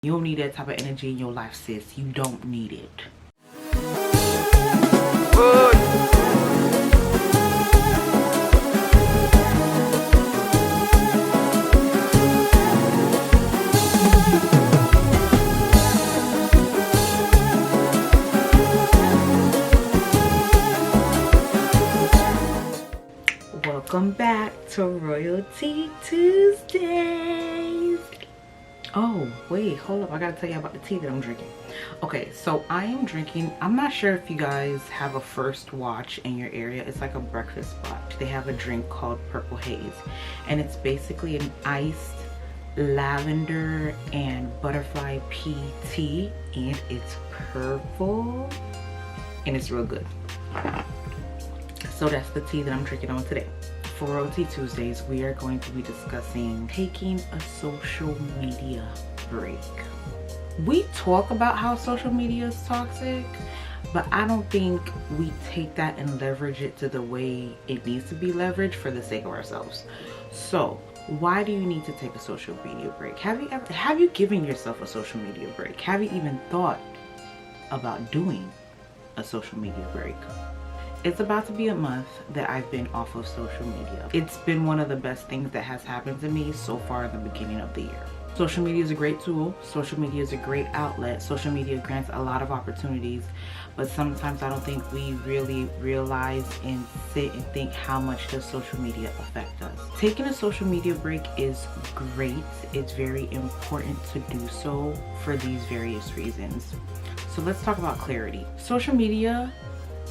You don't need that type of energy in your life, sis. You don't need it. Welcome back to RoyalTEA Tuesdays. Oh, wait, hold up. I gotta tell you about the tea that I'm drinking. Okay, so I am drinking, I'm not sure if you guys have a First Watch in your area. It's like a breakfast spot. They have a drink called Purple Haze, and it's basically an iced lavender and butterfly pea tea, and it's purple, and it's real good. So that's the tea that I'm drinking on today. For RoyalTEA Tuesdays, we are going to be discussing taking a social media break. We talk about how social media is toxic, but I don't think we take that and leverage it to the way it needs to be leveraged for the sake of ourselves. So why do you need to take a social media break? Have you given yourself a social media break? Have you even thought about doing a social media break? It's about to be a month that I've been off of social media. It's been one of the best things that has happened to me so far in the beginning of the year. Social media is a great tool. Social media is a great outlet. Social media grants a lot of opportunities, but sometimes I don't think we really realize and sit and think how much does social media affect us. Taking a social media break is great. It's very important to do so for these various reasons. So let's talk about clarity. Social media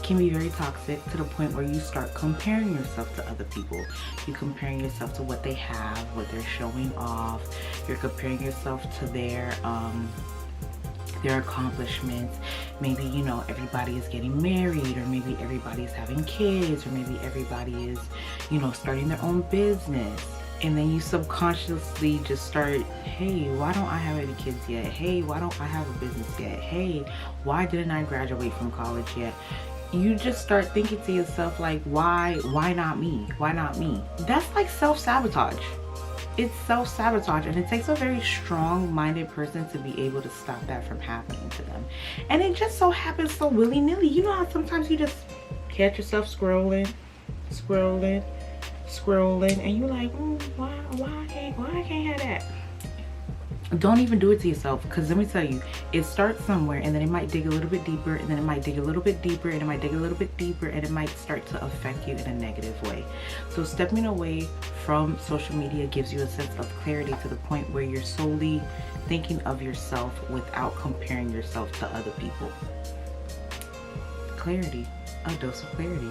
can be very toxic to the point where you start comparing yourself to other people. You're comparing yourself to what they have, what they're showing off. You're comparing yourself to their accomplishments. Maybe, you know, everybody is getting married, or maybe everybody is having kids, or maybe everybody is, you know, starting their own business. And then you subconsciously just start, hey, why don't I have any kids yet? Hey, why don't I have a business yet? Hey, why didn't I graduate from college yet? You just start thinking to yourself like, why not me? Why not me? That's like self-sabotage. It's self-sabotage, and it takes a very strong-minded person to be able to stop that from happening to them. And it just so happens so willy-nilly. You know how sometimes you just catch yourself scrolling, and you're like, why I can't have that? Don't even do it to yourself, because let me tell you, it starts somewhere, and then it might dig a little bit deeper, and then it might dig a little bit deeper, and it might dig a little bit deeper, and it might start to affect you in a negative way. So stepping away from social media gives you a sense of clarity to the point where you're solely thinking of yourself without comparing yourself to other people. Clarity, a dose of clarity.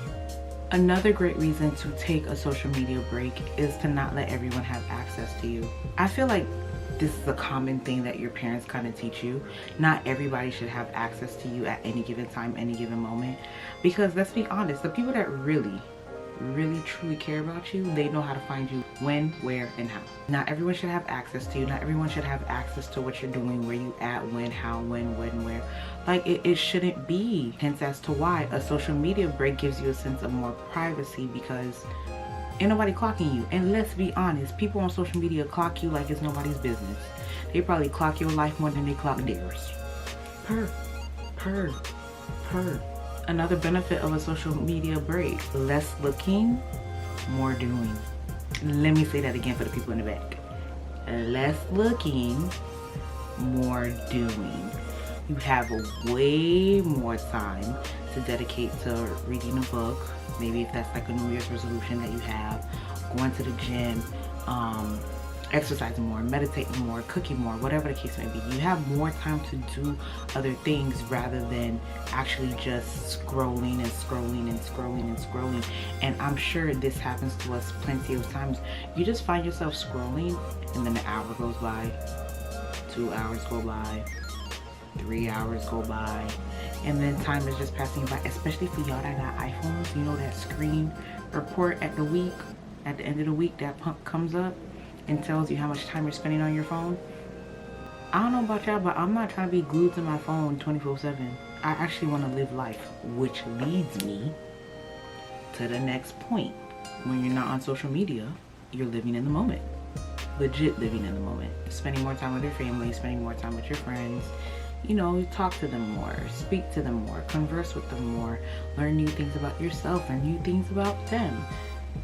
Another great reason to take a social media break is to not let everyone have access to you. I feel like this is a common thing that your parents kind of teach you. Not everybody should have access to you at any given time, any given moment. Because let's be honest, the people that really truly care about you, they know how to find you when, where, and how. Not everyone should have access to you. Not everyone should have access to what you're doing, where you at, when, how, when, where. Like it shouldn't be. Hence as to why a social media break gives you a sense of more privacy, because ain't nobody clocking you. And let's be honest, people on social media clock you like it's nobody's business. They probably clock your life more than they clock theirs. Another benefit of a social media break: less looking, more doing. Let me say that again for the people in the back. Less looking, more doing. You have way more time to dedicate to reading a book. Maybe if that's like a New Year's resolution that you have, going to the gym, exercising more, meditating more, cooking more, whatever the case may be. You have more time to do other things rather than actually just scrolling. And I'm sure this happens to us plenty of times. You just find yourself scrolling, and then an hour goes by, 2 hours go by, 3 hours go by, and then time is just passing by. Especially for y'all that got iPhones, you know that screen report at the end of the week, that pump comes up and tells you how much time you're spending on your phone. I don't know about y'all, but I'm not trying to be glued to my phone 24/7. I actually want to live life, which leads me to the next point. When you're not on social media, you're living in the moment. legit living in the moment. Spending more time with your family, spending more time with your friends. You know, talk to them more, speak to them more, converse with them more, learn new things about yourself, learn new things about them.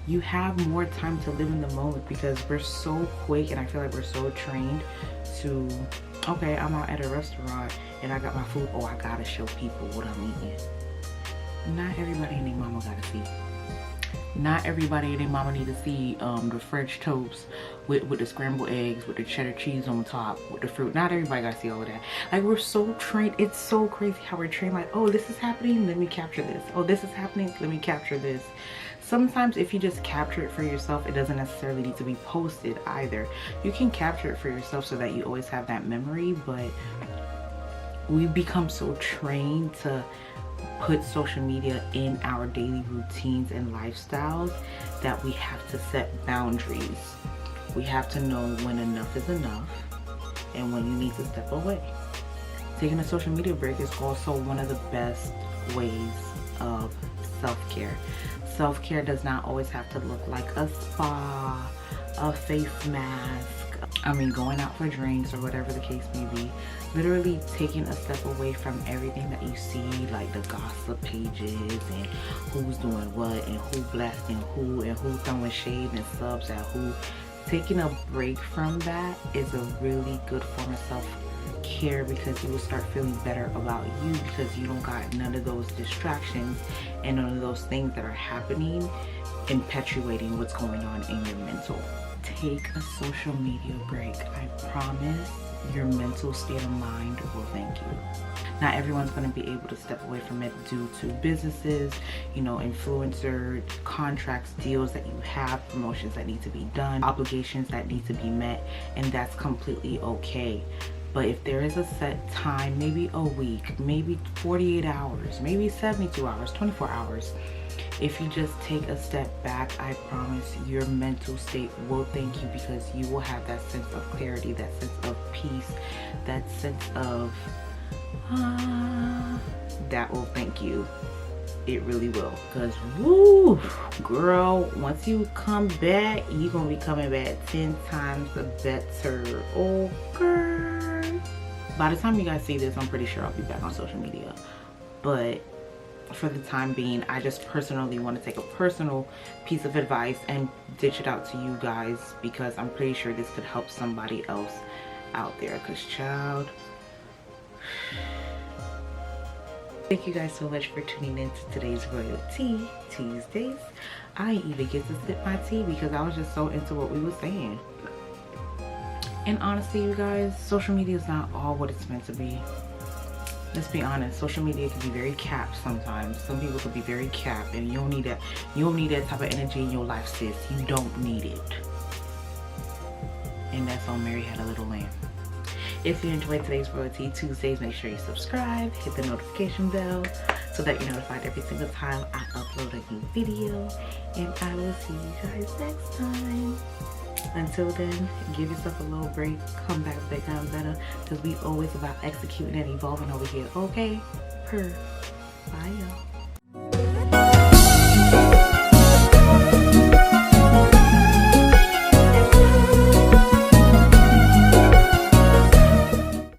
You have more time to live in the moment because we're so quick, and I feel like we're so trained to, okay, I'm out at a restaurant and I got my food. Oh, I gotta show people what I'm eating. Not everybody and their mama gotta see. Not everybody and their mama need to see the French toast with the scrambled eggs, with the cheddar cheese on top, with the fruit. Not everybody gotta see all of that. Like, we're so trained. It's so crazy how we're trained. Like, oh, this is happening, let me capture this. Oh, this is happening, let me capture this. Sometimes if you just capture it for yourself, it doesn't necessarily need to be posted either. You can capture it for yourself so that you always have that memory, but we become so trained to put social media in our daily routines and lifestyles that we have to set boundaries. We have to know when enough is enough and when you need to step away. Taking a social media break is also one of the best ways of self-care. Self-care does not always have to look like a spa, a face mask, I mean going out for drinks or whatever the case may be. Literally taking a step away from everything that you see, like the gossip pages and who's doing what and who blasting who and who throwing shade and subs at who. Taking a break from that is a really good form of self-care because you will start feeling better about you because you don't got none of those distractions and none of those things that are happening perpetuating what's going on in your mental. Take a social media break. I promise your mental state of mind will thank you. Not everyone's going to be able to step away from it due to businesses, you know, influencer contracts, deals that you have, promotions that need to be done, obligations that need to be met, and that's completely okay. But if there is a set time, maybe a week, maybe 48 hours, maybe 72 hours, 24 hours, if you just take a step back, I promise your mental state will thank you because you will have that sense of clarity, that sense of peace, that sense of, that will thank you. It really will. Because, woo, girl, once you come back, you're going to be coming back 10 times better. Okay. By the time you guys see this, I'm pretty sure I'll be back on social media. But for the time being, I just personally want to take a personal piece of advice and dish it out to you guys because I'm pretty sure this could help somebody else out there. Because, child, thank you guys so much for tuning in to today's RoyalTEA Tuesdays. I didn't even get to sip my tea because I was just so into what we were saying. And honestly, you guys, social media is not all what it's meant to be. Let's be honest, social media can be very capped sometimes. Some people can be very capped and you don't need that. You don't need that type of energy in your life, sis. You don't need it. And that's on Mary Had a Little Lamb. If you enjoyed today's RoyalTEA Tuesdays, make sure you subscribe, hit the notification bell so that you're notified every single time I upload a new video. And I will see you guys next time. Until then, give yourself a little break, come back bigger and better, because we always about executing and evolving over here. Okay? Bye, y'all.